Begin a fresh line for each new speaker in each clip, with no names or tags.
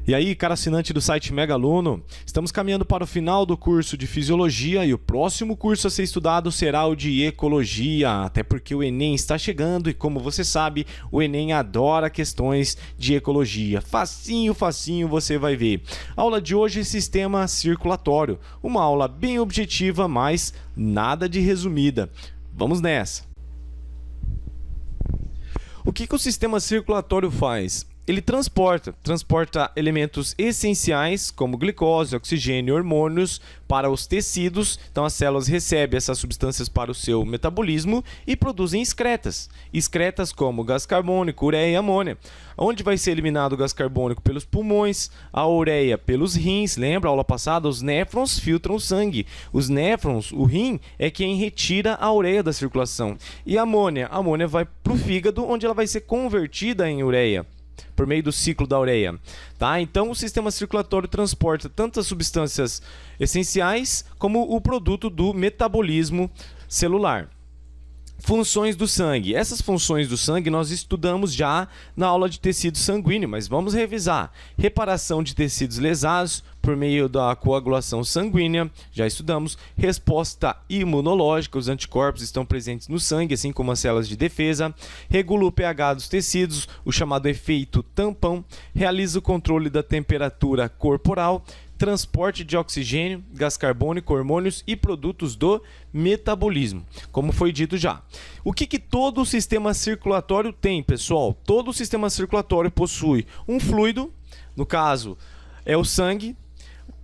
E aí, cara assinante do site Mega Aluno, estamos caminhando para o final do curso de Fisiologia e o próximo curso a ser estudado será o de Ecologia, até porque o Enem está chegando e, como você sabe, o Enem adora questões de Ecologia. Facinho, facinho você vai ver. Aula de hoje, Sistema Circulatório. Uma aula bem objetiva, mas nada de resumida. Vamos nessa! O que o sistema circulatório faz? Ele transporta elementos essenciais como glicose, oxigênio e hormônios para os tecidos. Então as células recebem essas substâncias para o seu metabolismo e produzem excretas. Excretas como gás carbônico, ureia e amônia. Onde vai ser eliminado o gás carbônico? Pelos pulmões, a ureia pelos rins. Lembra a aula passada? Os néfrons filtram o sangue. Os néfrons, o rim, é quem retira a ureia da circulação. E a amônia vai para o fígado, onde ela vai ser convertida em ureia por meio do ciclo da ureia, tá? Então o sistema circulatório transporta tantas substâncias essenciais como o produto do metabolismo celular. Funções do sangue. Essas funções do sangue nós estudamos já na aula de tecido sanguíneo, mas vamos revisar. Reparação de tecidos lesados por meio da coagulação sanguínea, já estudamos. Resposta imunológica, os anticorpos estão presentes no sangue, assim como as células de defesa. Regula o pH dos tecidos, o chamado efeito tampão. Realiza o controle da temperatura corporal. Transporte de oxigênio, gás carbônico, hormônios e produtos do metabolismo, como foi dito já. O que todo o sistema circulatório tem, pessoal? Todo o sistema circulatório possui um fluido, no caso é o sangue,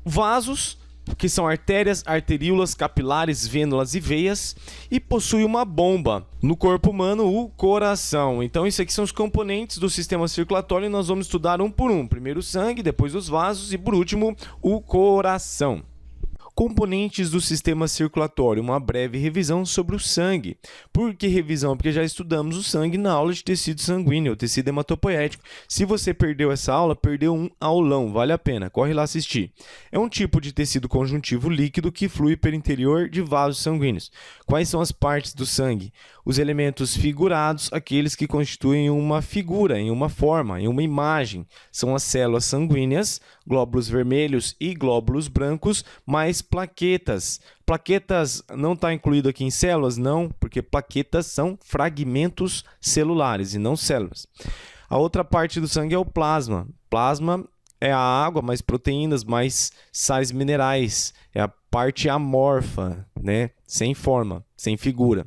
vasos, que são artérias, arteríolas, capilares, vênulas e veias, e possui uma bomba. No corpo humano, o coração. Então, isso aqui são os componentes do sistema circulatório e nós vamos estudar um por um. Primeiro o sangue, depois os vasos e, por último, o coração. Componentes do sistema circulatório, uma breve revisão sobre o sangue. Por que revisão? Porque já estudamos o sangue na aula de tecido sanguíneo, tecido hematopoético. Se você perdeu essa aula, perdeu um aulão, vale a pena, corre lá assistir. É um tipo de tecido conjuntivo líquido que flui pelo interior de vasos sanguíneos. Quais são as partes do sangue? Os elementos figurados, aqueles que constituem uma figura, em uma forma, em uma imagem. São as células sanguíneas, glóbulos vermelhos e glóbulos brancos, mais plaquetas. Plaquetas não está incluído aqui em células? Não, porque plaquetas são fragmentos celulares e não células. A outra parte do sangue é o plasma. Plasma é a água, mais proteínas, mais sais minerais. É a parte amorfa, né? Sem forma, sem figura.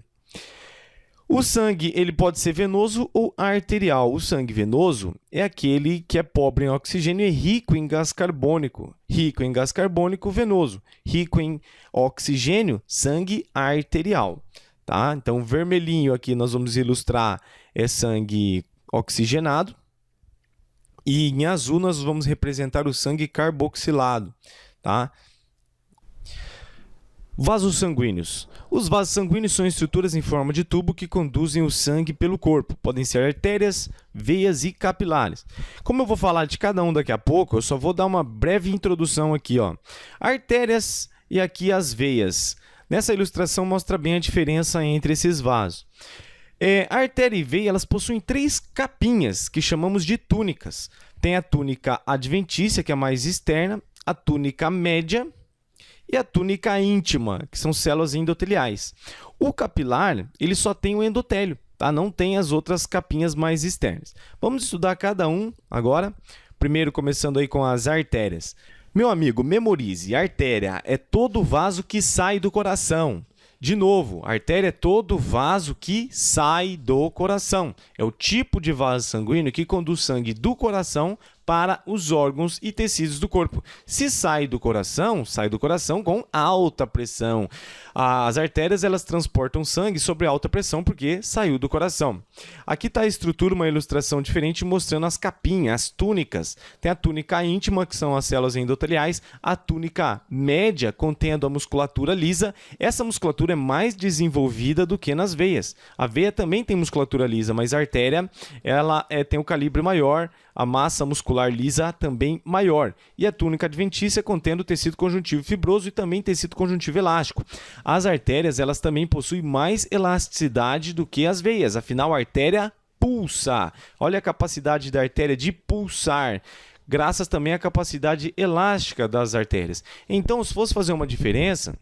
O sangue ele pode ser venoso ou arterial. O sangue venoso é aquele que é pobre em oxigênio e rico em gás carbônico. Rico em gás carbônico, venoso. Rico em oxigênio, sangue arterial. Tá? Então, vermelhinho aqui nós vamos ilustrar é sangue oxigenado. E em azul nós vamos representar o sangue carboxilado. Tá? Vasos sanguíneos. Os vasos sanguíneos são estruturas em forma de tubo que conduzem o sangue pelo corpo. Podem ser artérias, veias e capilares. Como eu vou falar de cada um daqui a pouco, eu só vou dar uma breve introdução aqui. Artérias e aqui as veias. Nessa ilustração mostra bem a diferença entre esses vasos. Artéria e veia elas possuem três capinhas que chamamos de túnicas. Tem a túnica adventícia, que é a mais externa, a túnica média e a túnica íntima, que são células endoteliais. O capilar, ele só tem o endotélio, tá? Não tem as outras capinhas mais externas. Vamos estudar cada um agora. Primeiro, começando aí com as artérias. Meu amigo, memorize, artéria é todo vaso que sai do coração. De novo, artéria é todo vaso que sai do coração. É o tipo de vaso sanguíneo que conduz sangue do coração para os órgãos e tecidos do corpo. Se sai do coração com alta pressão. As artérias elas transportam sangue sobre alta pressão porque saiu do coração. Aqui está a estrutura, uma ilustração diferente mostrando as capinhas, as túnicas. Tem a túnica íntima, que são as células endoteliais, a túnica média, contendo a musculatura lisa. Essa musculatura é mais desenvolvida do que nas veias. A veia também tem musculatura lisa, mas a artéria ela tem o calibre maior, a massa muscular lisa também maior. E a túnica adventícia contendo tecido conjuntivo fibroso e também tecido conjuntivo elástico. As artérias elas também possuem mais elasticidade do que as veias, afinal a artéria pulsa. Olha a capacidade da artéria de pulsar. graças também à capacidade elástica das artérias. Então, se fosse fazer uma diferença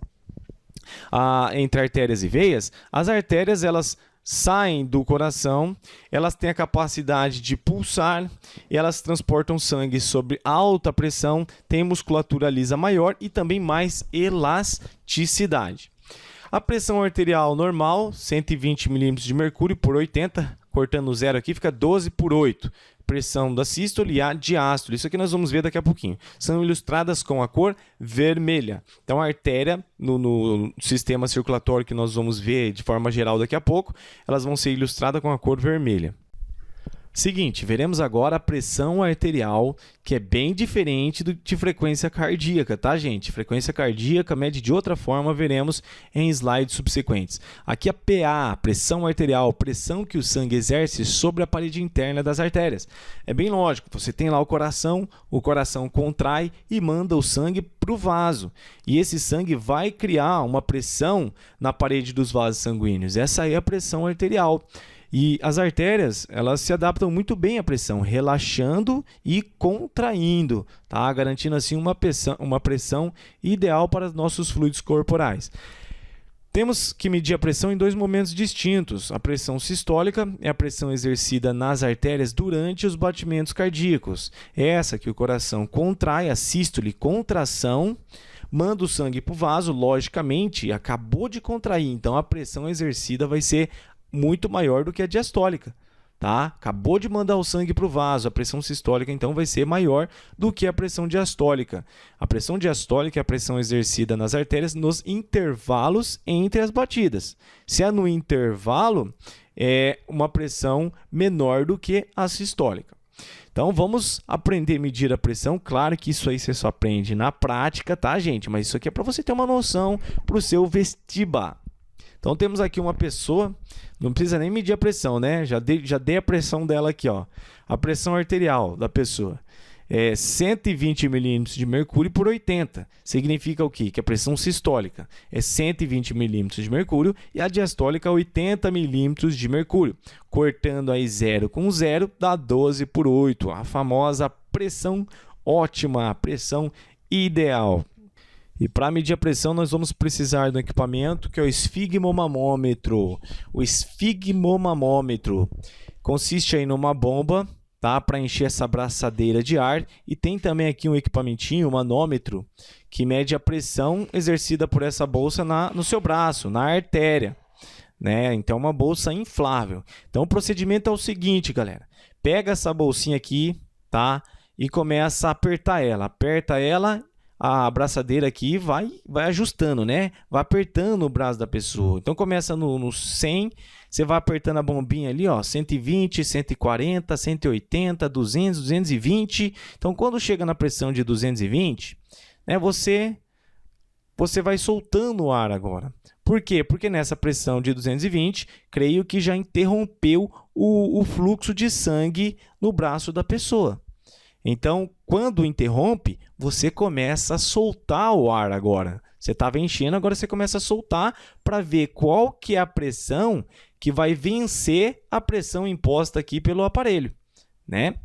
entre artérias e veias, as artérias elas saem do coração, elas têm a capacidade de pulsar, elas transportam sangue sob alta pressão, têm musculatura lisa maior e também mais elasticidade. A pressão arterial normal, 120 milímetros de mercúrio por 80, cortando o zero aqui, fica 12 por 8. Pressão da sístole e a diástole. Isso aqui nós vamos ver daqui a pouquinho. São ilustradas com a cor vermelha. Então, a artéria, no sistema circulatório que nós vamos ver de forma geral daqui a pouco, elas vão ser ilustradas com a cor vermelha. Seguinte, veremos agora a pressão arterial, que é bem diferente de frequência cardíaca, tá, gente? Frequência cardíaca mede de outra forma, veremos em slides subsequentes. Aqui a PA, pressão arterial, pressão que o sangue exerce sobre a parede interna das artérias. É bem lógico, você tem lá o coração contrai e manda o sangue para o vaso. E esse sangue vai criar uma pressão na parede dos vasos sanguíneos. Essa aí é a pressão arterial. E as artérias, elas se adaptam muito bem à pressão, relaxando e contraindo, tá? Garantindo assim uma pressão ideal para os nossos fluidos corporais. Temos que medir a pressão em dois momentos distintos. A pressão sistólica é a pressão exercida nas artérias durante os batimentos cardíacos. É essa que o coração contrai, a sístole, contração, manda o sangue para o vaso, logicamente, acabou de contrair, então a pressão exercida vai ser muito maior do que a diastólica, tá? Acabou de mandar o sangue para o vaso, a pressão sistólica então vai ser maior do que a pressão diastólica. A pressão diastólica é a pressão exercida nas artérias nos intervalos entre as batidas. Se é no intervalo, é uma pressão menor do que a sistólica. Então, vamos aprender a medir a pressão. Claro que isso aí você só aprende na prática, tá, gente? Mas isso aqui é para você ter uma noção para o seu vestibular. Então, temos aqui uma pessoa, não precisa nem medir a pressão, né? Já dei a pressão dela aqui, ó. A pressão arterial da pessoa é 120 milímetros de mercúrio por 80. Significa o quê? Que a pressão sistólica é 120 milímetros de mercúrio e a diastólica 80 milímetros de mercúrio. Cortando aí 0 com 0, dá 12 por 8. A famosa pressão ótima, a pressão ideal. E para medir a pressão, nós vamos precisar do equipamento que é o esfigmomamômetro. O esfigmomamômetro consiste aí numa bomba, tá, para encher essa braçadeira de ar. E tem também aqui um equipamentinho, um manômetro, que mede a pressão exercida por essa bolsa no seu braço, na artéria, né? Então, uma bolsa inflável. Então, o procedimento é o seguinte, galera. Pega essa bolsinha aqui, tá, e começa a apertar ela. Aperta ela, a abraçadeira aqui vai ajustando, né? Vai apertando o braço da pessoa. Então, começa no 100, você vai apertando a bombinha ali, ó, 120, 140, 180, 200, 220. Então, quando chega na pressão de 220, né, você vai soltando o ar agora. Por quê? Porque nessa pressão de 220, creio que já interrompeu o fluxo de sangue no braço da pessoa. Então, quando interrompe, você começa a soltar o ar agora. Você estava enchendo, agora você começa a soltar para ver qual que é a pressão que vai vencer a pressão imposta aqui pelo aparelho, né?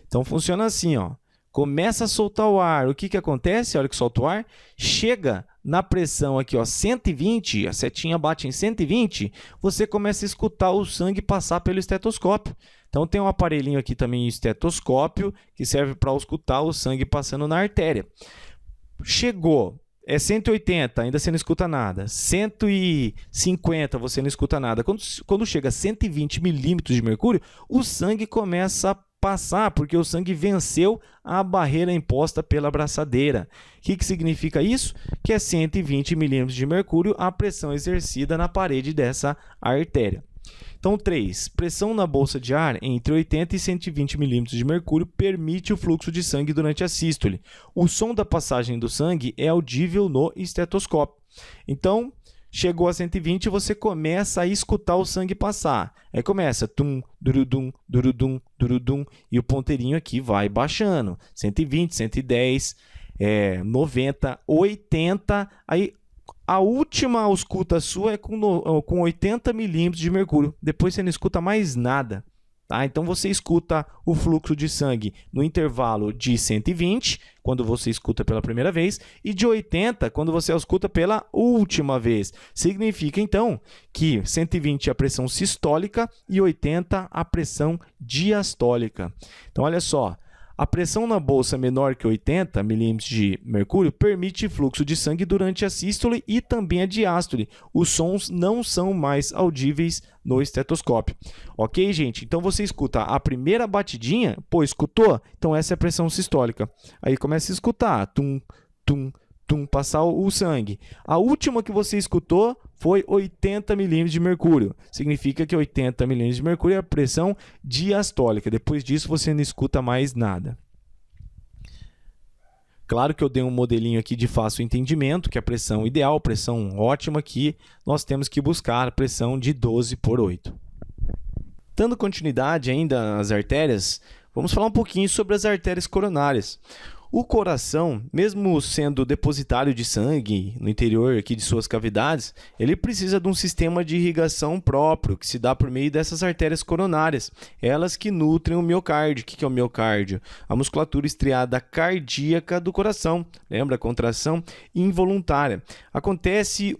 Então, funciona assim, ó. Começa a soltar o ar. O que acontece? A hora que solta o ar, chega na pressão aqui, ó, 120, a setinha bate em 120, você começa a escutar o sangue passar pelo estetoscópio. Então, tem um aparelhinho aqui também, estetoscópio, que serve para escutar o sangue passando na artéria. Chegou, é 180, ainda você não escuta nada. 150, você não escuta nada. Quando chega a 120 milímetros de mercúrio, o sangue começa a passar, porque o sangue venceu a barreira imposta pela abraçadeira. O que significa isso? Que é 120 milímetros de mercúrio a pressão exercida na parede dessa artéria. Então, 3. Pressão na bolsa de ar entre 80 e 120 milímetros de mercúrio permite o fluxo de sangue durante a sístole. O som da passagem do sangue é audível no estetoscópio. Então, chegou a 120, você começa a escutar o sangue passar. Aí começa tum, durudum, durudum, durudum, e o ponteirinho aqui vai baixando. 120, 110, 90, 80, aí a última ausculta sua é com 80 milímetros de mercúrio. Depois você não escuta mais nada, tá? Então você escuta o fluxo de sangue no intervalo de 120, quando você escuta pela primeira vez, e de 80, quando você escuta pela última vez. Significa, então, que 120 é a pressão sistólica e 80 a pressão diastólica. Então, olha só. A pressão na bolsa menor que 80 milímetros de mercúrio permite fluxo de sangue durante a sístole e também a diástole. Os sons não são mais audíveis no estetoscópio. Ok, gente? Então você escuta a primeira batidinha, pô, escutou? Então essa é a pressão sistólica. Aí começa a escutar, tum, tum, tum, passar o sangue. A última que você escutou foi 80 milímetros de mercúrio. Significa que 80 milímetros de mercúrio é a pressão diastólica. Depois disso, você não escuta mais nada. Claro que eu dei um modelinho aqui de fácil entendimento, que é a pressão ideal, pressão ótima, que nós temos que buscar a pressão de 12/8. Dando continuidade ainda às artérias, vamos falar um pouquinho sobre as artérias coronárias. O coração, mesmo sendo depositário de sangue no interior aqui de suas cavidades, ele precisa de um sistema de irrigação próprio, que se dá por meio dessas artérias coronárias, elas que nutrem o miocárdio. O que é o miocárdio? A musculatura estriada cardíaca do coração. Lembra? A contração involuntária. Acontece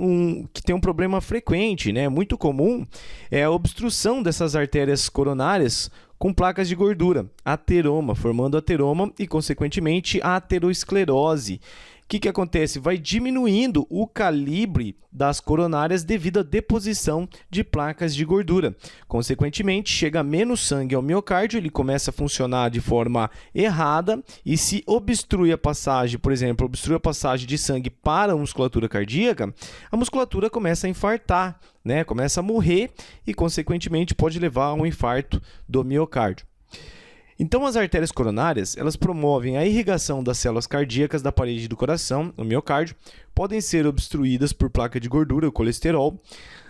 que tem um problema frequente, né? Muito comum, é a obstrução dessas artérias coronárias com placas de gordura, ateroma, formando ateroma e, consequentemente, a aterosclerose. O que acontece? Vai diminuindo o calibre das coronárias devido à deposição de placas de gordura. Consequentemente, chega menos sangue ao miocárdio, ele começa a funcionar de forma errada e se obstrui a passagem, por exemplo, obstrui a passagem de sangue para a musculatura cardíaca, a musculatura começa a infartar, né? Começa a morrer e, consequentemente, pode levar a um infarto do miocárdio. Então, as artérias coronárias, elas promovem a irrigação das células cardíacas da parede do coração, o miocárdio, podem ser obstruídas por placa de gordura, o colesterol.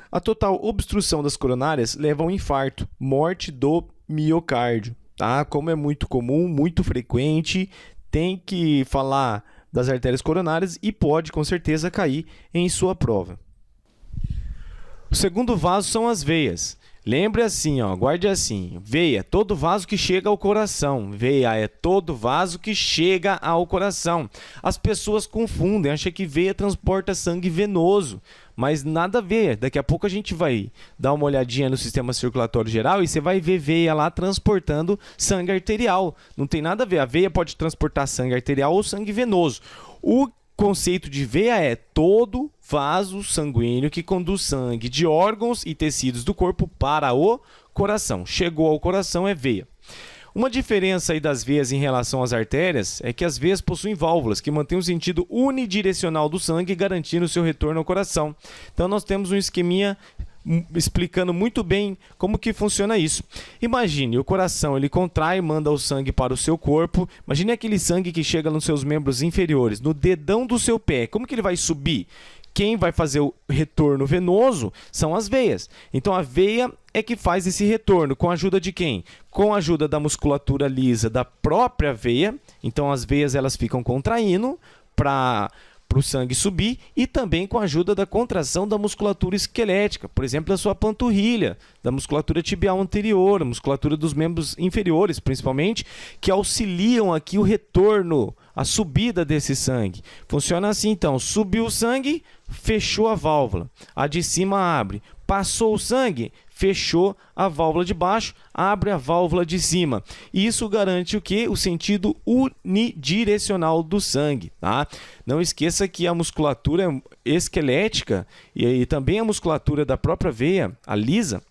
A total obstrução das coronárias leva ao infarto, morte do miocárdio, tá? Como é muito comum, muito frequente, tem que falar das artérias coronárias e pode, com certeza, cair em sua prova. O segundo vaso são as veias. Lembre assim, ó, guarde assim, veia, todo vaso que chega ao coração. Veia é todo vaso que chega ao coração. As pessoas confundem, acham que veia transporta sangue venoso, mas nada a ver. Daqui a pouco a gente vai dar uma olhadinha no sistema circulatório geral e você vai ver veia lá transportando sangue arterial. Não tem nada a ver, a veia pode transportar sangue arterial ou sangue venoso. O conceito de veia é todo vaso sanguíneo que conduz sangue de órgãos e tecidos do corpo para o coração. Chegou ao coração é veia. Uma diferença aí das veias em relação às artérias é que as veias possuem válvulas que mantêm o sentido unidirecional do sangue, garantindo o seu retorno ao coração. Então nós temos um esqueminha explicando muito bem como que funciona isso. Imagine, o coração ele contrai e manda o sangue para o seu corpo. Imagine aquele sangue que chega nos seus membros inferiores, no dedão do seu pé. Como que ele vai subir? Quem vai fazer o retorno venoso são as veias. Então a veia é que faz esse retorno. Com a ajuda de quem? Com a ajuda da musculatura lisa da própria veia. Então as veias elas ficam contraindo para o sangue subir e também com a ajuda da contração da musculatura esquelética, por exemplo, da sua panturrilha, da musculatura tibial anterior, a musculatura dos membros inferiores, principalmente, que auxiliam aqui o retorno, a subida desse sangue. Funciona assim, então, subiu o sangue, fechou a válvula, a de cima abre, passou o sangue, fechou a válvula de baixo, abre a válvula de cima. Isso garante o quê? O sentido unidirecional do sangue, tá? Não esqueça que a musculatura esquelética e também a musculatura da própria veia, a lisa,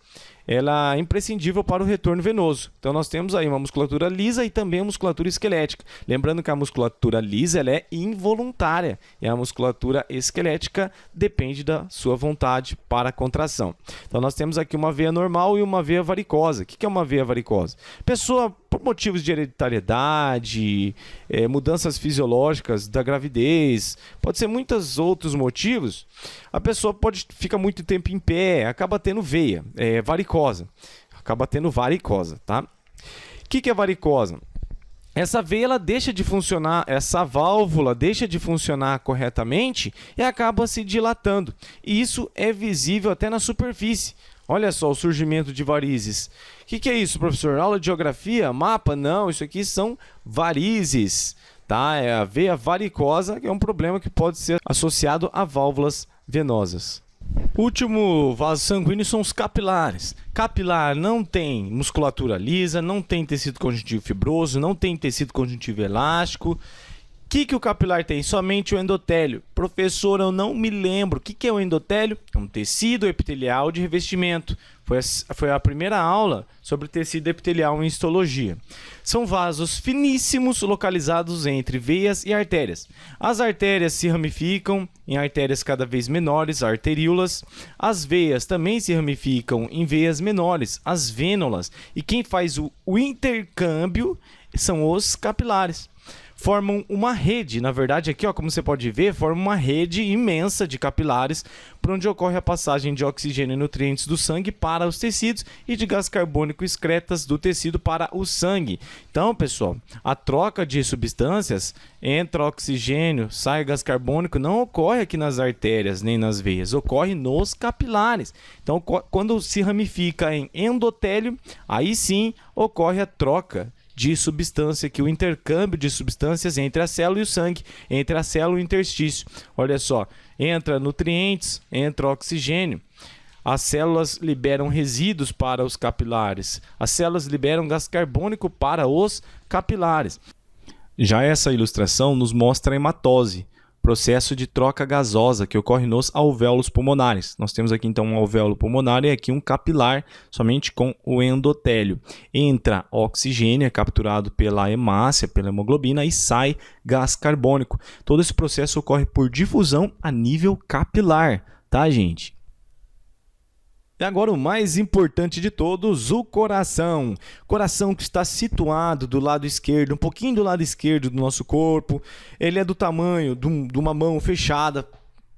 ela é imprescindível para o retorno venoso. Então, nós temos aí uma musculatura lisa e também a musculatura esquelética. Lembrando que a musculatura lisa ela é involuntária e a musculatura esquelética depende da sua vontade para a contração. Então, nós temos aqui uma veia normal e uma veia varicosa. O que é uma veia varicosa? Pessoa, por motivos de hereditariedade, mudanças fisiológicas da gravidez, pode ser muitos outros motivos, a pessoa fica muito tempo em pé, acaba tendo veia, varicosa, acaba tendo varicosa, tá? O que é varicosa? Essa veia ela deixa de funcionar, essa válvula deixa de funcionar corretamente e acaba se dilatando. E isso é visível até na superfície. Olha só o surgimento de varizes. O que é isso, professor? Aula de geografia? Mapa? Não, isso aqui são varizes, tá? É a veia varicosa, que é um problema que pode ser associado a válvulas venosas. O último vaso sanguíneo são os capilares. Capilar não tem musculatura lisa, não tem tecido conjuntivo fibroso, não tem tecido conjuntivo elástico. O que o capilar tem? Somente o endotélio. Professor, eu não me lembro. O que é o endotélio? É um tecido epitelial de revestimento. Foi a primeira aula sobre tecido epitelial em histologia. São vasos finíssimos localizados entre veias e artérias. As artérias se ramificam em artérias cada vez menores, arteríolas. As veias também se ramificam em veias menores, as vênulas. E quem faz o intercâmbio são os capilares. Formam uma rede, na verdade aqui, ó, como você pode ver, formam uma rede imensa de capilares por onde ocorre a passagem de oxigênio e nutrientes do sangue para os tecidos e de gás carbônico excretas do tecido para o sangue. Então, pessoal, a troca de substâncias, entra oxigênio, sai gás carbônico, não ocorre aqui nas artérias nem nas veias, ocorre nos capilares. Então, quando se ramifica em endotélio, aí sim ocorre a troca de substância, que o intercâmbio de substâncias entre a célula e o sangue, entre a célula e o interstício. Olha só, entra nutrientes, entra oxigênio. As células liberam resíduos para os capilares. As células liberam gás carbônico para os capilares. Já essa ilustração nos mostra a hematose, processo de troca gasosa que ocorre nos alvéolos pulmonares. Nós temos aqui então um alvéolo pulmonar e aqui um capilar somente com o endotélio. Entra oxigênio, é capturado pela hemácia, pela hemoglobina e sai gás carbônico. Todo esse processo ocorre por difusão a nível capilar, tá, gente? E agora o mais importante de todos, o coração. Coração que está situado do lado esquerdo, um pouquinho do lado esquerdo do nosso corpo. Ele é do tamanho de uma mão fechada.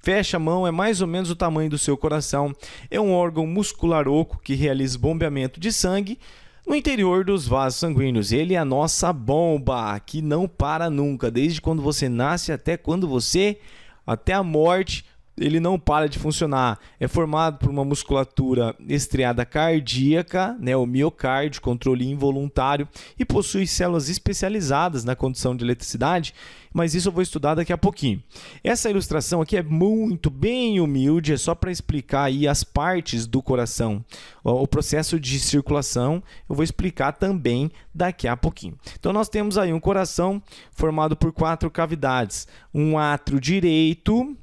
Fecha a mão, é mais ou menos o tamanho do seu coração. É um órgão muscular oco que realiza bombeamento de sangue no interior dos vasos sanguíneos. Ele é a nossa bomba, que não para nunca. Desde quando você nasce até a morte, ele não para de funcionar. É formado por uma musculatura estriada cardíaca, né, o miocárdio, controle involuntário, e possui células especializadas na condução de eletricidade, mas isso eu vou estudar daqui a pouquinho. Essa ilustração aqui é bem humilde, é só para explicar aí as partes do coração. O processo de circulação eu vou explicar também daqui a pouquinho. Então nós temos aí um coração formado por 4 cavidades, um átrio direito,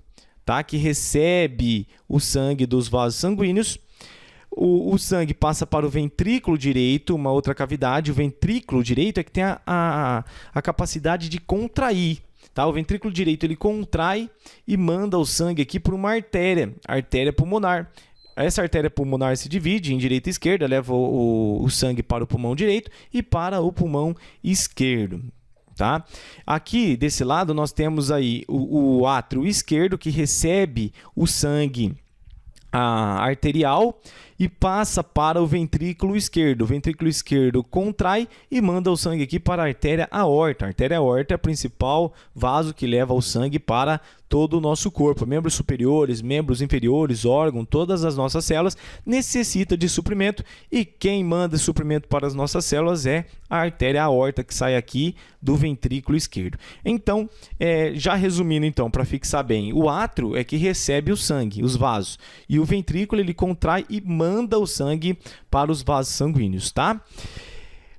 tá, que recebe o sangue dos vasos sanguíneos. O sangue passa para o ventrículo direito, uma outra cavidade. O ventrículo direito é que tem a capacidade de contrair. Tá? O ventrículo direito ele contrai e manda o sangue aqui para uma artéria, artéria pulmonar. Essa artéria pulmonar se divide em direita e esquerda, leva o sangue para o pulmão direito e para o pulmão esquerdo. Tá? Aqui desse lado nós temos aí o átrio esquerdo que recebe o sangue arterial e passa para o ventrículo esquerdo. O ventrículo esquerdo contrai e manda o sangue aqui para a artéria aorta. A artéria aorta é o principal vaso que leva o sangue para todo o nosso corpo. Membros superiores, membros inferiores, órgãos, todas as nossas células necessitam de suprimento e quem manda suprimento para as nossas células é a artéria aorta que sai aqui do ventrículo esquerdo. Então, já resumindo então, para fixar bem, o átrio é que recebe o sangue, os vasos, e o ventrículo ele contrai e manda o sangue para os vasos sanguíneos, tá?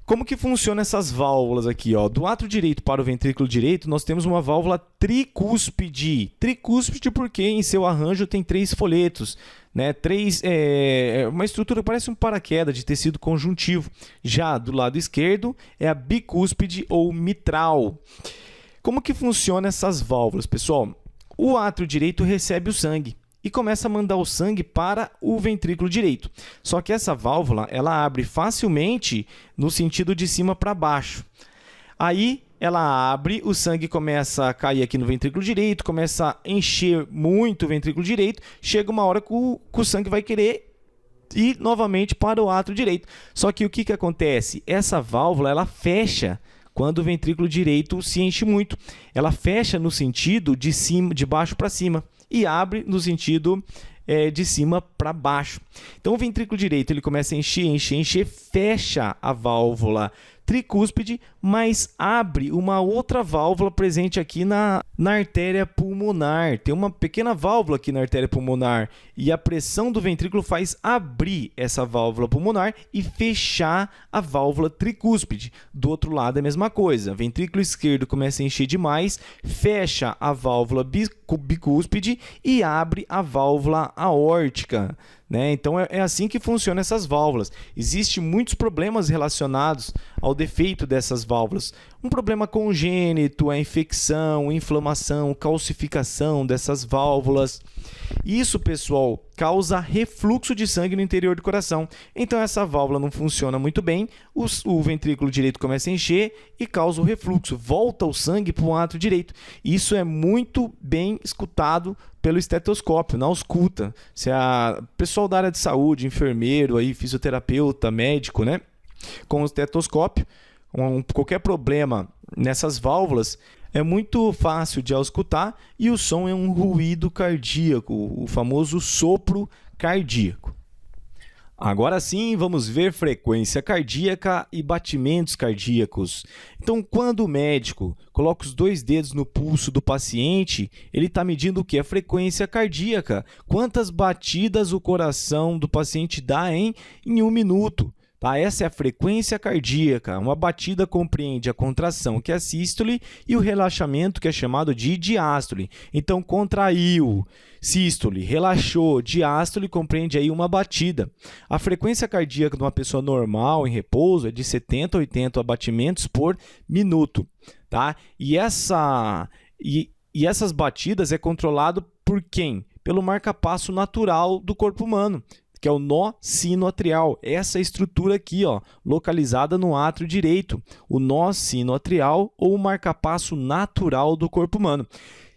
Como que funcionam essas válvulas aqui, ó? Do átrio direito para o ventrículo direito, nós temos uma válvula tricúspide. Tricúspide porque em seu arranjo tem 3 folhetos, né? Uma estrutura que parece um paraquedas de tecido conjuntivo. Já do lado esquerdo é a bicúspide ou mitral. Como que funcionam essas válvulas, pessoal? O átrio direito recebe o sangue e começa a mandar o sangue para o ventrículo direito. Só que essa válvula ela abre facilmente no sentido de cima para baixo. Aí ela abre, o sangue começa a cair aqui no ventrículo direito, começa a encher muito o ventrículo direito, chega uma hora que o sangue vai querer ir novamente para o átrio direito. Só que o que acontece? Essa válvula ela fecha quando o ventrículo direito se enche muito. Ela fecha no sentido de baixo para cima e abre no sentido de cima para baixo. Então o ventrículo direito ele começa a encher, fecha a válvula tricúspide, mas abre uma outra válvula presente aqui na artéria pulmonar. Tem uma pequena válvula aqui na artéria pulmonar e a pressão do ventrículo faz abrir essa válvula pulmonar e fechar a válvula tricúspide. Do outro lado é a mesma coisa. O ventrículo esquerdo começa a encher demais, fecha a válvula bicúspide e abre a válvula aórtica. Então, é assim que funcionam essas válvulas. Existem muitos problemas relacionados ao defeito dessas válvulas. Um problema congênito, a infecção, inflamação, calcificação dessas válvulas. Isso, pessoal, causa refluxo de sangue no interior do coração. Então, essa válvula não funciona muito bem, o ventrículo direito começa a encher e causa o refluxo. Volta o sangue para o átrio direito. Isso é muito bem escutado pelo estetoscópio, na ausculta. Se a pessoal da área de saúde, enfermeiro, aí, fisioterapeuta, médico, com o estetoscópio, qualquer problema nessas válvulas, é muito fácil de auscultar e o som é um ruído cardíaco, o famoso sopro cardíaco. Agora sim, vamos ver frequência cardíaca e batimentos cardíacos. Então, quando o médico coloca os 2 dedos no pulso do paciente, ele está medindo o que? A frequência cardíaca. Quantas batidas o coração do paciente dá em 1 minuto. Tá? Essa é a frequência cardíaca. Uma batida compreende a contração, que é a sístole, e o relaxamento, que é chamado de diástole. Então, contraiu, sístole, relaxou, diástole, compreende aí uma batida. A frequência cardíaca de uma pessoa normal, em repouso, é de 70 a 80 batimentos por minuto. Tá? E essas batidas é controlado por quem? Pelo marcapasso natural do corpo humano, que é o nó sinoatrial. Essa estrutura aqui, localizada no átrio direito, o nó sinoatrial ou o marcapasso natural do corpo humano.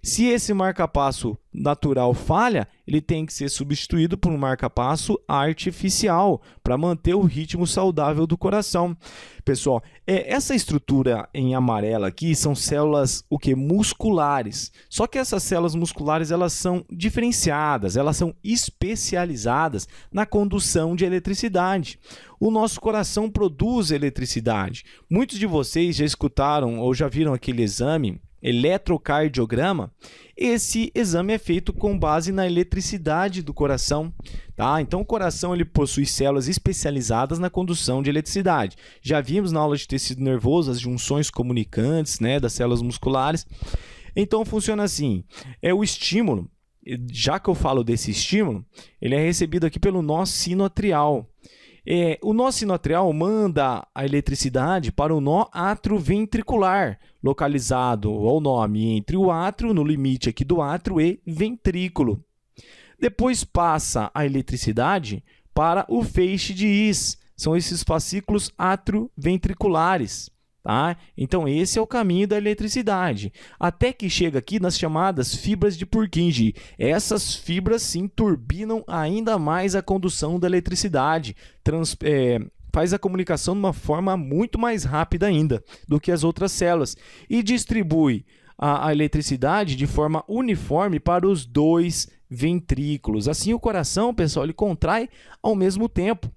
Se esse marcapasso natural falha, ele tem que ser substituído por um marcapasso artificial para manter o ritmo saudável do coração. Pessoal, essa estrutura em amarelo aqui são células musculares. Só que essas células musculares elas são diferenciadas, elas são especializadas na condução de eletricidade. O nosso coração produz eletricidade. Muitos de vocês já escutaram ou já viram aquele exame eletrocardiograma. Esse exame é feito com base na eletricidade do coração. Tá? Então, o coração ele possui células especializadas na condução de eletricidade. Já vimos na aula de tecido nervoso as junções comunicantes das células musculares. Então, funciona assim. O estímulo, já que eu falo desse estímulo, ele é recebido aqui pelo nó sinoatrial. O nó sinoatrial manda a eletricidade para o nó atrioventricular, localizado ao nome entre o átrio, no limite aqui do átrio e ventrículo. Depois passa a eletricidade para o feixe de His, são esses fascículos atrioventriculares. Tá? Então, esse é o caminho da eletricidade, até que chega aqui nas chamadas fibras de Purkinje. Essas fibras, sim, turbinam ainda mais a condução da eletricidade, faz a comunicação de uma forma muito mais rápida ainda do que as outras células e distribui a eletricidade de forma uniforme para os 2 ventrículos. Assim, o coração, pessoal, ele contrai ao mesmo tempo.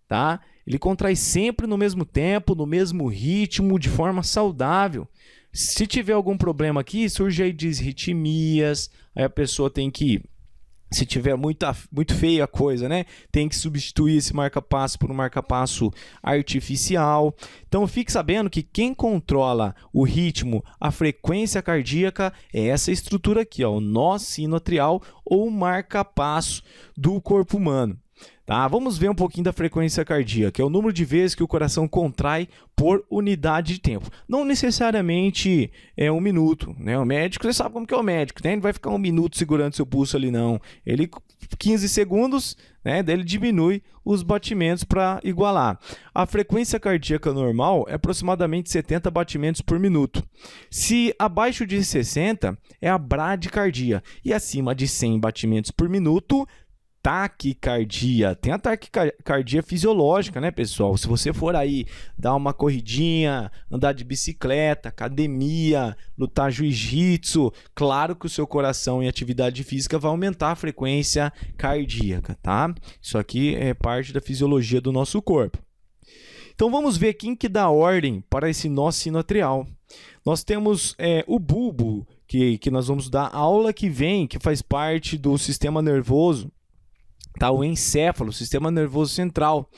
Tá? Ele contrai sempre no mesmo tempo, no mesmo ritmo, de forma saudável. Se tiver algum problema aqui, surge aí disritmias, aí a pessoa tem que, se tiver muito feia a coisa, tem que substituir esse marcapasso por um marcapasso artificial. Então, fique sabendo que quem controla o ritmo, a frequência cardíaca, é essa estrutura aqui, o nó sinoatrial ou o marcapasso do corpo humano. Tá? Vamos ver um pouquinho da frequência cardíaca, é o número de vezes que o coração contrai por unidade de tempo. Não necessariamente é 1 minuto. O médico, você sabe como que é o médico, Ele não vai ficar 1 minuto segurando seu pulso ali, não. Ele, 15 segundos, daí ele diminui os batimentos para igualar. A frequência cardíaca normal é aproximadamente 70 batimentos por minuto. Se abaixo de 60, é a bradicardia. E acima de 100 batimentos por minuto, taquicardia. Tem a taquicardia fisiológica, né, pessoal? Se você for aí dar uma corridinha, andar de bicicleta, academia, lutar jiu-jitsu, claro que o seu coração em atividade física vai aumentar a frequência cardíaca, tá? Isso aqui é parte da fisiologia do nosso corpo. Então vamos ver quem que dá ordem para esse nó sinoatrial. Nós temos o bulbo, que nós vamos dar aula que vem, que faz parte do sistema nervoso, tá? O encéfalo, sistema nervoso central.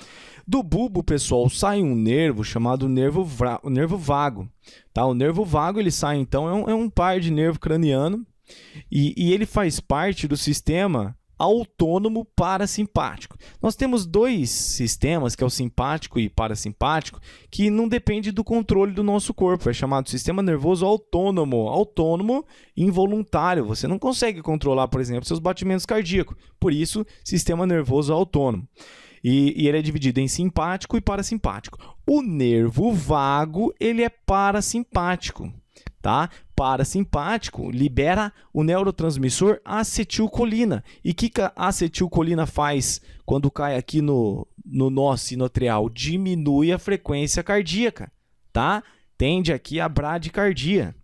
Do bulbo, pessoal, sai um nervo chamado nervo vago. Tá? O nervo vago, ele sai, então, é um par de nervo craniano e ele faz parte do sistema autônomo parasimpático. Nós temos dois sistemas, que é o simpático e parasimpático, que não depende do controle do nosso corpo. É chamado sistema nervoso autônomo. Autônomo involuntário. Você não consegue controlar, por exemplo, seus batimentos cardíacos. Por isso, sistema nervoso autônomo. E ele é dividido em simpático e parasimpático. O nervo vago, ele é parasimpático. Tá? Parasimpático libera o neurotransmissor acetilcolina. E o que a acetilcolina faz quando cai aqui no nó sinoatrial? Diminui a frequência cardíaca, tá? Tende aqui a bradicardia.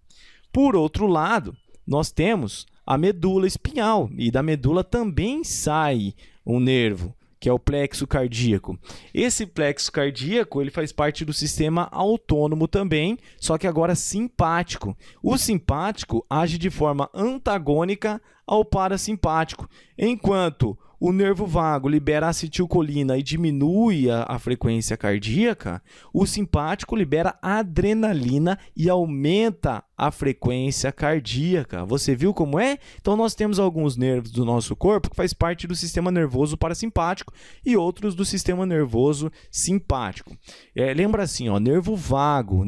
Por outro lado, nós temos a medula espinhal, e da medula também sai um nervo, que é o plexo cardíaco. Esse plexo cardíaco, ele faz parte do sistema autônomo também, só que agora simpático. O simpático age de forma antagônica ao parasimpático, enquanto o nervo vago libera acetilcolina e diminui a frequência cardíaca, o simpático libera adrenalina e aumenta a frequência cardíaca. Você viu como é? Então, nós temos alguns nervos do nosso corpo que faz parte do sistema nervoso parasimpático e outros do sistema nervoso simpático. Lembra assim, ó, nervo vago,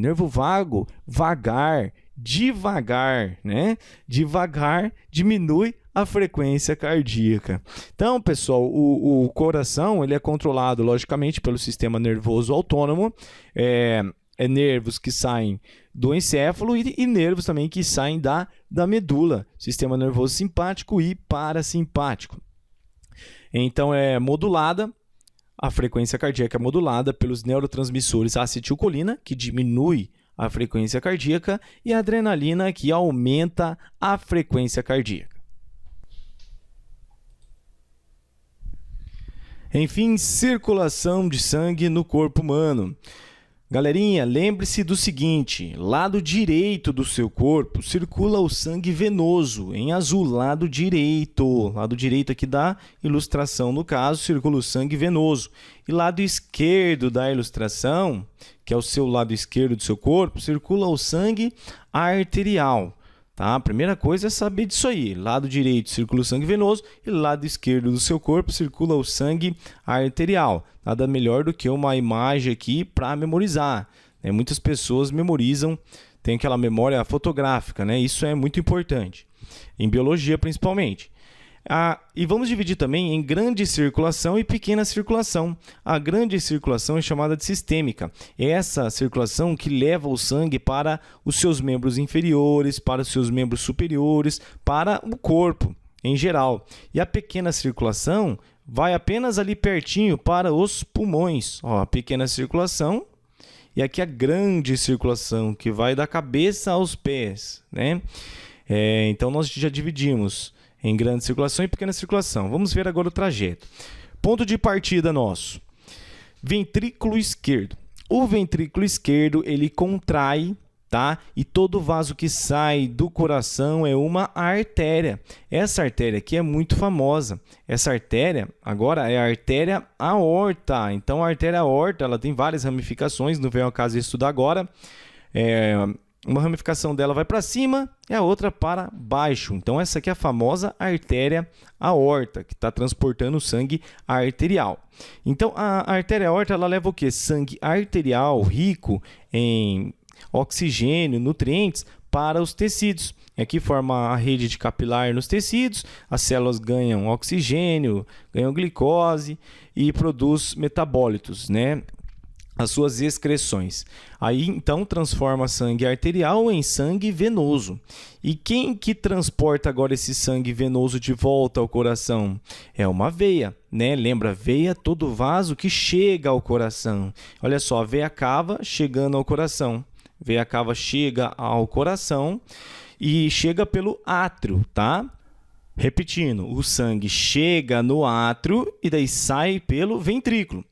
vagar, devagar, né? Devagar diminui a frequência cardíaca. Então, pessoal, o coração, ele é controlado, logicamente, pelo sistema nervoso autônomo, nervos que saem do encéfalo e nervos também que saem da medula, sistema nervoso simpático e parasimpático. Então, a frequência cardíaca é modulada pelos neurotransmissores acetilcolina, que diminui a frequência cardíaca, e a adrenalina, que aumenta a frequência cardíaca. Enfim, circulação de sangue no corpo humano. Galerinha, lembre-se do seguinte, lado direito do seu corpo circula o sangue venoso, em azul, lado direito aqui da ilustração, no caso, circula o sangue venoso. E lado esquerdo da ilustração, que é o seu lado esquerdo do seu corpo, circula o sangue arterial. Tá? A primeira coisa é saber disso aí. Lado direito circula o sangue venoso e lado esquerdo do seu corpo circula o sangue arterial. Nada melhor do que uma imagem aqui para memorizar. Muitas pessoas memorizam, tem aquela memória fotográfica, né? Isso é muito importante, em biologia principalmente. E vamos dividir também em grande circulação e pequena circulação. A grande circulação é chamada de sistêmica. É essa circulação que leva o sangue para os seus membros inferiores, para os seus membros superiores, para o corpo em geral. E a pequena circulação vai apenas ali pertinho para os pulmões. Ó, a pequena circulação e aqui a grande circulação, que vai da cabeça aos pés, né? Então, nós já dividimos em grande circulação e pequena circulação. Vamos ver agora o trajeto. Ponto de partida nosso. Ventrículo esquerdo. O ventrículo esquerdo, ele contrai, tá? E todo vaso que sai do coração é uma artéria. Essa artéria aqui é muito famosa. Essa artéria, agora, é a artéria aorta. Então, a artéria aorta, ela tem várias ramificações, não vem ao caso de estudar agora. Uma ramificação dela vai para cima e a outra para baixo. Então, essa aqui é a famosa artéria aorta, que está transportando o sangue arterial. Então, a artéria aorta, ela leva o quê? Sangue arterial rico em oxigênio, nutrientes, para os tecidos. Aqui forma a rede de capilar nos tecidos, as células ganham oxigênio, ganham glicose e produz metabólitos, né? as suas excreções. Aí, então, transforma sangue arterial em sangue venoso. E quem que transporta agora esse sangue venoso de volta ao coração? É uma veia, né? Lembra, veia, todo vaso que chega ao coração. Olha só, a veia cava chegando ao coração. Veia cava chega ao coração e chega pelo átrio, tá? Repetindo, o sangue chega no átrio e daí sai pelo ventrículo.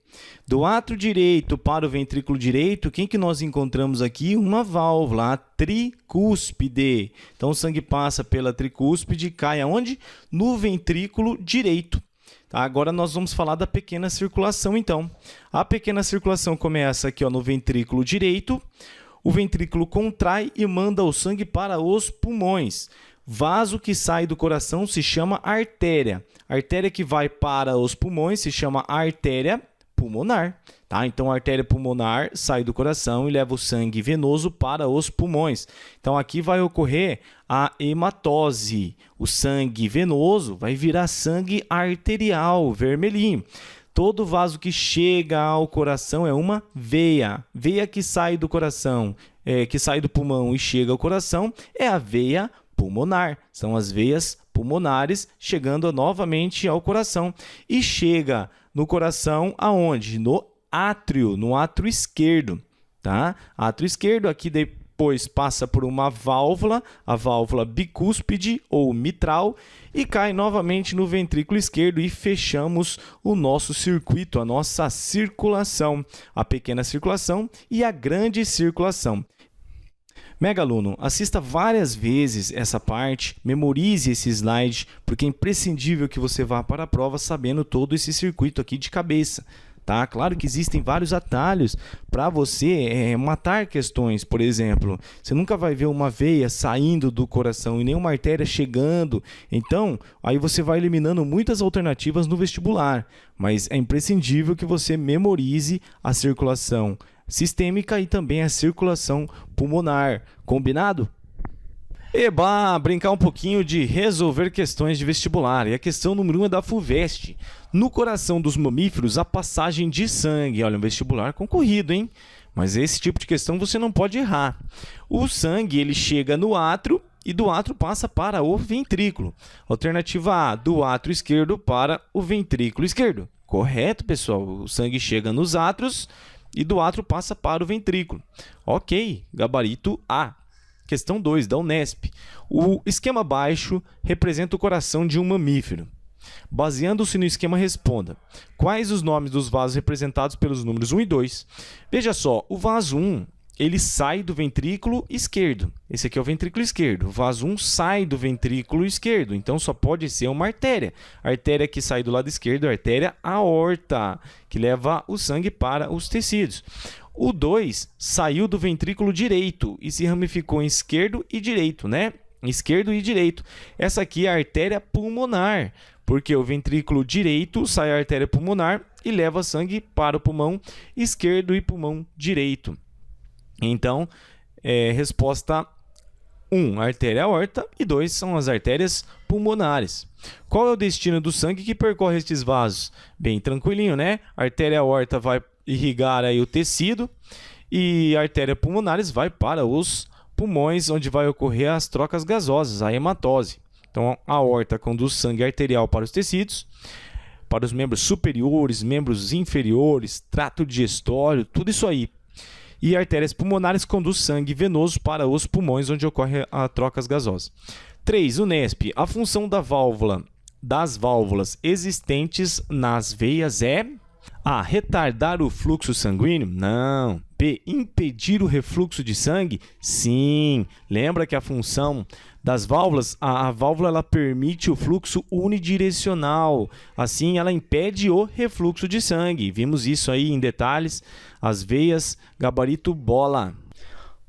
Do átrio direito para o ventrículo direito, quem que nós encontramos aqui? Uma válvula, a tricúspide. Então, o sangue passa pela tricúspide e cai aonde? No ventrículo direito. Tá? Agora, nós vamos falar da pequena circulação, então. A pequena circulação começa aqui, ó, no ventrículo direito. O ventrículo contrai e manda o sangue para os pulmões. Vaso que sai do coração se chama artéria. A artéria que vai para os pulmões se chama artéria pulmonar. Tá? Então, a artéria pulmonar sai do coração e leva o sangue venoso para os pulmões. Então, aqui vai ocorrer a hematose. O sangue venoso vai virar sangue arterial, vermelhinho. Todo vaso que chega ao coração é uma veia. Veia que sai do coração, que sai do pulmão e chega ao coração, é a veia pulmonar. São as veias pulmonares chegando novamente ao coração. E chega no coração aonde? No átrio esquerdo. Tá? Átrio esquerdo, aqui depois passa por uma válvula, a válvula bicúspide ou mitral, e cai novamente no ventrículo esquerdo e fechamos o nosso circuito, a nossa circulação, a pequena circulação e a grande circulação. Mega aluno, assista várias vezes essa parte, memorize esse slide, porque é imprescindível que você vá para a prova sabendo todo esse circuito aqui de cabeça. Tá? Claro que existem vários atalhos para você matar questões, por exemplo. Você nunca vai ver uma veia saindo do coração e nenhuma artéria chegando. Então, aí você vai eliminando muitas alternativas no vestibular. Mas é imprescindível que você memorize a circulação sistêmica e também a circulação pulmonar. Combinado? Eba, brincar um pouquinho de resolver questões de vestibular. E a questão número 1 é da FUVEST. No coração dos mamíferos, a passagem de sangue. Olha, um vestibular concorrido, hein? Mas esse tipo de questão você não pode errar. O sangue ele chega no átrio e do átrio passa para o ventrículo. Alternativa A, do átrio esquerdo para o ventrículo esquerdo. Correto, pessoal? O sangue chega nos átrios e do átrio passa para o ventrículo. Ok, gabarito A. Questão 2, da Unesp. O esquema baixo representa o coração de um mamífero. Baseando-se no esquema, responda. Quais os nomes dos vasos representados pelos números 1 e 2? Veja só, o vaso 1, ele sai do ventrículo esquerdo. Esse aqui é o ventrículo esquerdo. O vaso 1 sai do ventrículo esquerdo, então só pode ser uma artéria. A artéria que sai do lado esquerdo é a artéria aorta, que leva o sangue para os tecidos. O 2 saiu do ventrículo direito e se ramificou em esquerdo e direito, né? Esquerdo e direito. Essa aqui é a artéria pulmonar, porque o ventrículo direito sai a artéria pulmonar e leva sangue para o pulmão esquerdo e pulmão direito. Então, resposta 1, artéria aorta, e 2 são as artérias pulmonares. Qual é o destino do sangue que percorre estes vasos? Bem tranquilinho, né? A artéria aorta vai irrigar aí o tecido e a artéria pulmonares vai para os pulmões, onde vai ocorrer as trocas gasosas, a hematose. Então, a aorta conduz sangue arterial para os tecidos, para os membros superiores, membros inferiores, trato digestório, tudo isso aí. E artérias pulmonares conduz sangue venoso para os pulmões, onde ocorre a trocas gasosas. 3. Unesp. A função das válvulas existentes nas veias é... A. Retardar o fluxo sanguíneo? Não. B. Impedir o refluxo de sangue? Sim. Lembra que a função das válvulas, a válvula ela permite o fluxo unidirecional. Assim, ela impede o refluxo de sangue. Vimos isso aí em detalhes. As veias, gabarito, bola.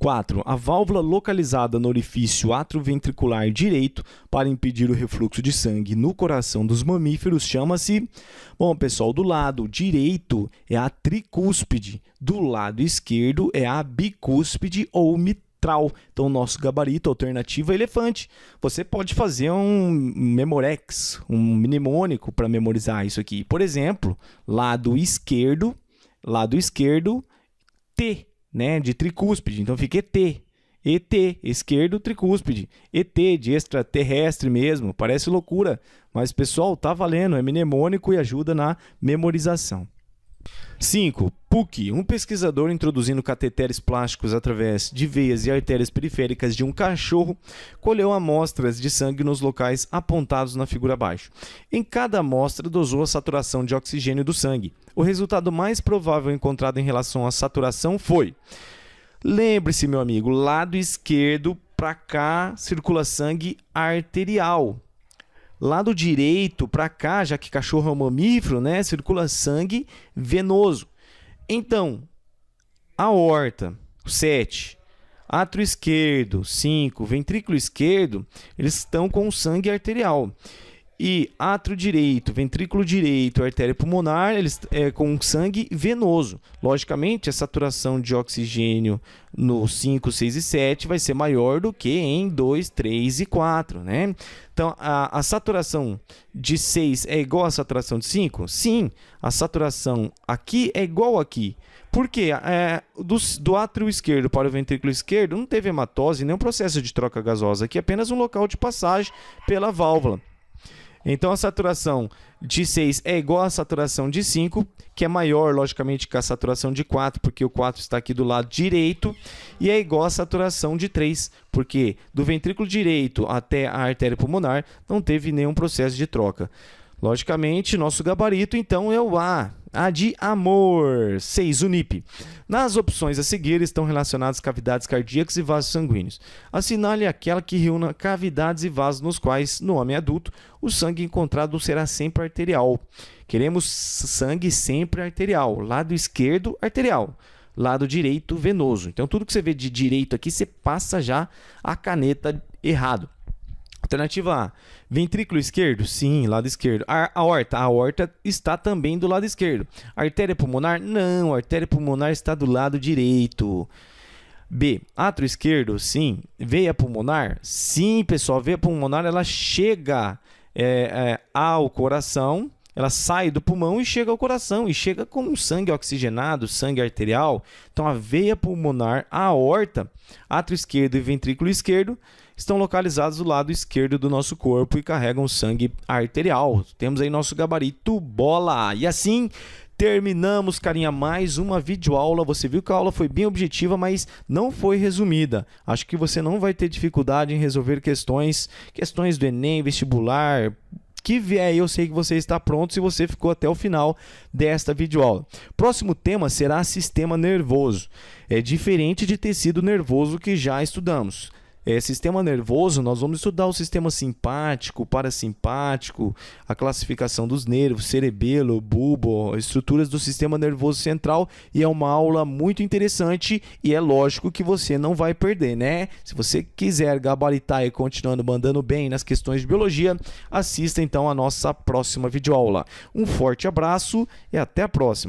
4. A válvula localizada no orifício atrioventricular direito para impedir o refluxo de sangue no coração dos mamíferos chama-se... Bom, pessoal, do lado direito é a tricúspide, do lado esquerdo é a bicúspide ou mitral. Então, nosso gabarito, alternativa, é elefante. Você pode fazer um memorex, um mnemônico para memorizar isso aqui. Por exemplo, lado esquerdo T, né, de tricúspide, então fica ET. ET, esquerdo, tricúspide. ET, de extraterrestre mesmo, parece loucura, mas pessoal, tá valendo, é mnemônico e ajuda na memorização. 5. PUC, um pesquisador introduzindo cateteres plásticos através de veias e artérias periféricas de um cachorro, colheu amostras de sangue nos locais apontados na figura abaixo. Em cada amostra, dosou a saturação de oxigênio do sangue. O resultado mais provável encontrado em relação à saturação foi... Lembre-se, meu amigo, lado esquerdo para cá circula sangue arterial. Lado direito para cá, já que cachorro é um mamífero, né, circula sangue venoso. Então, aorta, 7, átrio esquerdo, 5, ventrículo esquerdo, eles estão com sangue arterial. E átrio direito, ventrículo direito, artéria pulmonar, eles com sangue venoso. Logicamente, a saturação de oxigênio no 5, 6 e 7 vai ser maior do que em 2, 3 e 4, né? Então, a saturação de 6 é igual à saturação de 5? Sim, a saturação aqui é igual aqui. Por quê? Do átrio esquerdo para o ventrículo esquerdo não teve hematose, nenhum processo de troca gasosa. Aqui é apenas um local de passagem pela válvula. Então, a saturação de 6 é igual à saturação de 5, que é maior, logicamente, que a saturação de 4, porque o 4 está aqui do lado direito, e é igual à saturação de 3, porque do ventrículo direito até a artéria pulmonar não teve nenhum processo de troca. Logicamente, nosso gabarito, então, é o A. A de amor, 6, Unip. Nas opções a seguir estão relacionadas cavidades cardíacas e vasos sanguíneos. Assinale aquela que reúna cavidades e vasos nos quais, no homem adulto, o sangue encontrado será sempre arterial. Queremos sangue sempre arterial. Lado esquerdo, arterial. Lado direito, venoso. Então, tudo que você vê de direito aqui, você passa já a caneta errado. Alternativa A, ventrículo esquerdo? Sim, lado esquerdo. Aorta? A aorta está também do lado esquerdo. Artéria pulmonar? Não, a artéria pulmonar está do lado direito. B, átrio esquerdo? Sim. Veia pulmonar? Sim, pessoal, veia pulmonar ela chega ao coração, ela sai do pulmão e chega ao coração, e chega com sangue oxigenado, sangue arterial. Então, a veia pulmonar, a aorta, átrio esquerdo e ventrículo esquerdo estão localizados do lado esquerdo do nosso corpo e carregam sangue arterial. Temos aí nosso gabarito bola. E assim terminamos, carinha, mais uma videoaula. Você viu que a aula foi bem objetiva, mas não foi resumida. Acho que você não vai ter dificuldade em resolver questões do Enem, vestibular, que vier. Eu sei que você está pronto se você ficou até o final desta videoaula. Próximo tema será sistema nervoso. É diferente de tecido nervoso que já estudamos. Sistema nervoso, nós vamos estudar o sistema simpático, parasimpático, a classificação dos nervos, cerebelo, bulbo, estruturas do sistema nervoso central, e é uma aula muito interessante e é lógico que você não vai perder, né? Se você quiser gabaritar e continuando mandando bem nas questões de biologia, assista então a nossa próxima videoaula. Um forte abraço e até a próxima!